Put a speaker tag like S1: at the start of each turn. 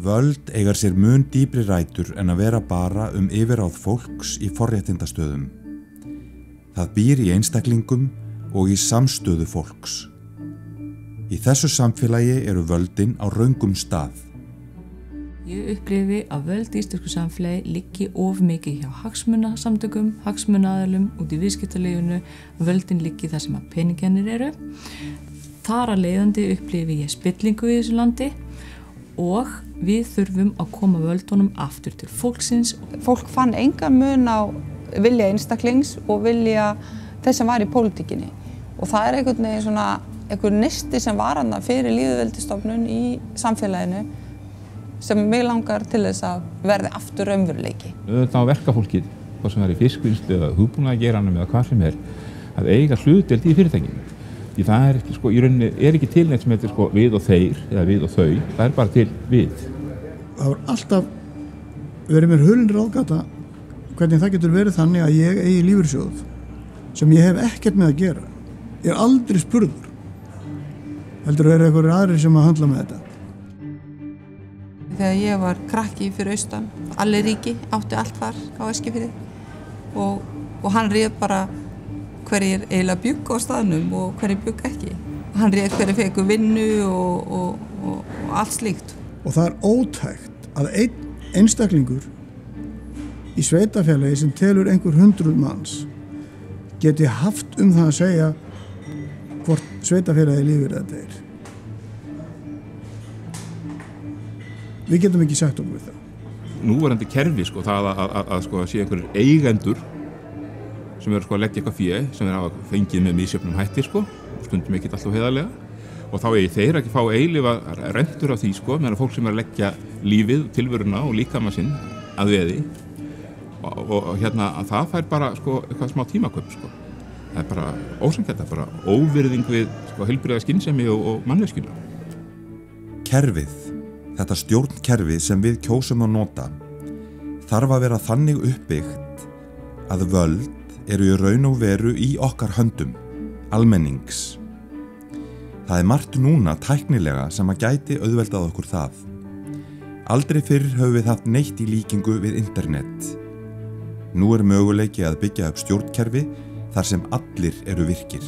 S1: Völd eiga sér mun dýpri rætur en að vera bara yfirráð fólks í forréttindastöðum. Það býr í einstaklingum og í samstöðu fólks. Í þessu samfélagi eru völdin á röngum stað.
S2: Ég upplifi að völd í íslensku samfélagi liggi of mikið hjá hagsmunasamtökum, hagsmunaaðilum út í viðskiptalífinu, völdin liggi þar sem að peningjarnir eru. Þar að leiðandi upplifi ég spillingu í þessu landi og við þurfum að koma völdunum aftur til fólksins.
S3: Fólk fann engan mun á vilja einstaklings og vilja þess sem var í pólitíkinni. Og það einhvern veginn svona einhver neisti sem var þarna fyrir lýðveldisstofnun í samfélaginu sem mig langar til þess að verði aftur raunveruleiki.
S4: Auðvitað á verkafólkið, hvað sem er í fiskvinnslu eða hugbúnaðargeiranum eða hvað sem er, að eiga hlutdeild í fyrirtækinu. Því það er ekki, í rauninni er ekki til neitt sem heitir við og þeir eða við og þau, það er bara til við.
S5: Það var alltaf verið mér hulin ráðgáta hvernig það getur verið þannig að ég eigi lífeyrissjóð sem ég hef ekkert með að gera. Ég er aldrei spurður. Heldur að vera einhverjir aðrir sem að handla með þetta.
S3: Þegar ég var krakki fyrir austan, Alli Ríki átti allt þar á Eskifirði og hann réð bara hverjir eiginlega bjuggu á staðnum og hverjir bjuggu ekki. Hann réð hverjir fengu vinnu og allt slíkt.
S5: Og það er ótækt að einn einstaklingur í sveitafélagi sem telur einhver 100 manns geti haft það að segja hvort sveitafélagi lífir eða deyr. Við getum ekki sagt okkur við það.
S4: Núverandi kerfi, það að sé einhverjir eigendur sem eru að leggja eitthvað fé, sem eru að fengið með misjöfnum hætti, stundum ekki alltaf heiðarlega. Og þá eigi þeir ekki fá eilifa rentur af því, meðan fólk sem er að leggja lífið, tilveruna og líkama sinn að veði. Og að það fær bara eitthvað smá tímakaup. Það er bara ósanngjarnt, það er bara óvirðing við heilbrigða skynsemi og manneskjuna.
S1: Kerfið, þetta stjórnkerfi sem við kjósum að nota, þarf að vera þannig uppbyggt að völd eru í raun og veru í okkar höndum, almennings. Það er margt núna tæknilega sem að gæti auðveldað okkur það. Aldrei fyrr höfum við haft neitt í líkingu við internet. Nú er möguleiki að byggja upp stjórnkerfi þar sem allir eru virkir.